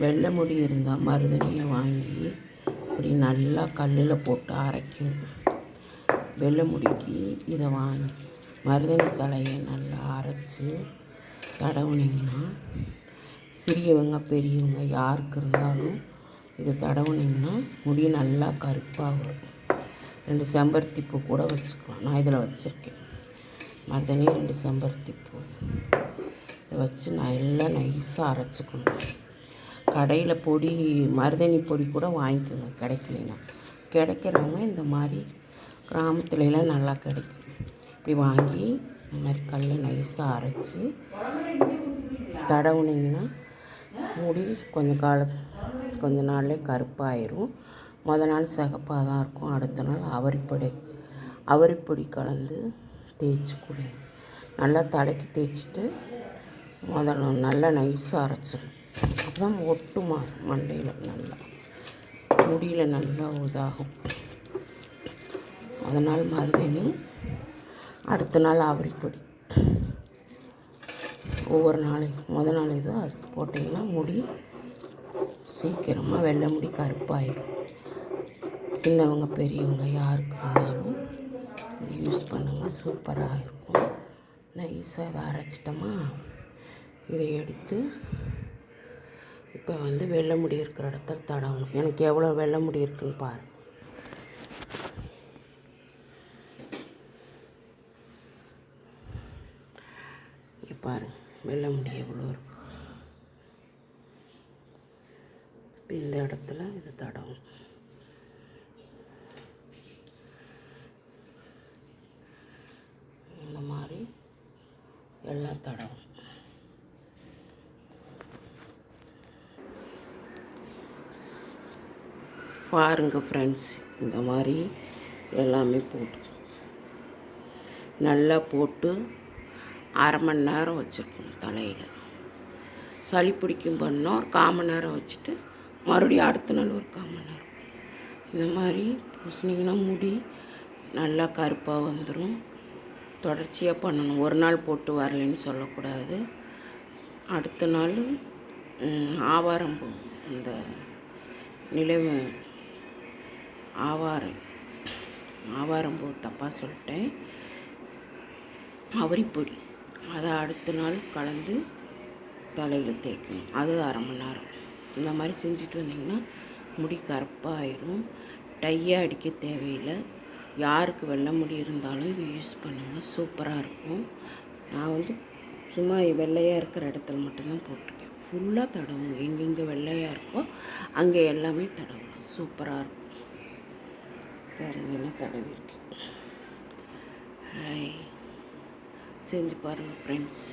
வெள்ளை முடி இருந்தால் மருதாணியை வாங்கி இப்படி நல்லா கல்லில் போட்டு அரைக்கணும். வெள்ளை முடிக்கு இதை வாங்கி மருதாணி தலையை நல்லா அரைச்சி தடவுனிங்கன்னா, சிறியவங்க பெரியவங்க யாருக்கு இருந்தாலும் இதை தடவுனிங்கன்னா முடி நல்லா கருப்பாக வரும். 2 செம்பருத்தி பூ கூட வச்சுக்கலாம். நான் இதில் வச்சுருக்கேன் மருதாணி, 2 செம்பருத்தி பூ. இதை வச்சு நல்லா நைஸாக அரைச்சிக்கணும். கடையில் பொடி மருதாணி பொடி கூட வாங்கிக்கோங்க கிடைக்கலைன்னா. கிடைக்கிறவங்க இந்த மாதிரி கிராமத்துலலாம் நல்லா கிடைக்கும். இப்படி வாங்கி இந்த மாதிரி கல்லை நைஸாக அரைச்சி தடவுனிங்கன்னா முடி கொஞ்ச நாள்லேயே கருப்பாயிரும். நாள் சிகப்பாக தான் இருக்கும். அடுத்த நாள் அவரிப்பொடி கலந்து தேய்ச்சி கொடுங்க. நல்லா தலைக்கு தேய்ச்சிட்டு நல்லா நைஸாக அரைச்சிடும். அப்போ தான் ஒட்டுமா மண்டையில் நல்லா முடியில் நல்லா இதாகும். அதனால் மருதாணி, அடுத்த நாள் அவரிப்பொடி. ஒவ்வொரு நாளைக்கும் நாள் இது அது போட்டிங்கன்னா முடி சீக்கிரமாக வெள்ளை முடி கருப்பாயிடும். சின்னவங்க பெரியவங்க யாருக்கு இருந்தாலும் இது யூஸ் பண்ணுங்கள், சூப்பராக இருக்கும். நைஸாக இதை அரைச்சிட்டோமா, இதை எடுத்து இப்போ வெள்ளை முடி இருக்கிற இடத்துல தடவணும். எனக்கு எவ்வளோ வெள்ளை முடி இருக்குன்னு பாருங்கள். பாருங்கள் வெள்ளை முடி எவ்வளோ இருக்கும். இப்போ இந்த இடத்துல இது தடவும். இந்த மாதிரி எல்லாம் தடவும். பாருங்க ஃப்ரெண்ட்ஸ், இந்த மாதிரி எல்லாமே போட்டு நல்லா போட்டு அரை மணி நேரம் வச்சுருக்கணும் தலையில். சளி பிடிக்கும் பண்ணோம் ஒரு 1/4 மணி நேரம் வச்சுட்டு மறுபடியும் அடுத்த நாள் ஒரு 1/4 மணி நேரம். இந்த மாதிரி பூசினீங்கன்னா முடி நல்லா கருப்பாக வந்துடும். தொடர்ச்சியாக பண்ணணும். ஒரு நாள் போட்டு வரலைன்னு சொல்லக்கூடாது. அடுத்த நாள் ஆவாரம்பூ, இந்த நிலவு ஆவாரம்பூ தப்பாக சொல்லிட்டேன், அவரிப்பொடி, அதை அடுத்த நாள் கலந்து தலையில் தேய்க்கணும். அது அரை மணி நேரம். இந்த மாதிரி செஞ்சுட்டு வந்திங்கன்னா முடி கருப்பாயிடும். டையாக அடிக்க தேவையில்லை. யாருக்கு வெள்ளை முடி இருந்தாலும் இது யூஸ் பண்ணுங்கள், சூப்பராக இருக்கும். நான் சும்மா வெள்ளையாக இருக்கிற இடத்துல மட்டும்தான் போட்டிருக்கேன். ஃபுல்லாக தடவுங்க. எங்கெங்கே வெள்ளையாக இருக்கோ அங்கே எல்லாமே தடவலாம். சூப்பராக இருக்கும். பாருங்கள் தடவிருக்கு. ஹாய், செஞ்சு பாருங்கள் ஃப்ரெண்ட்ஸ்.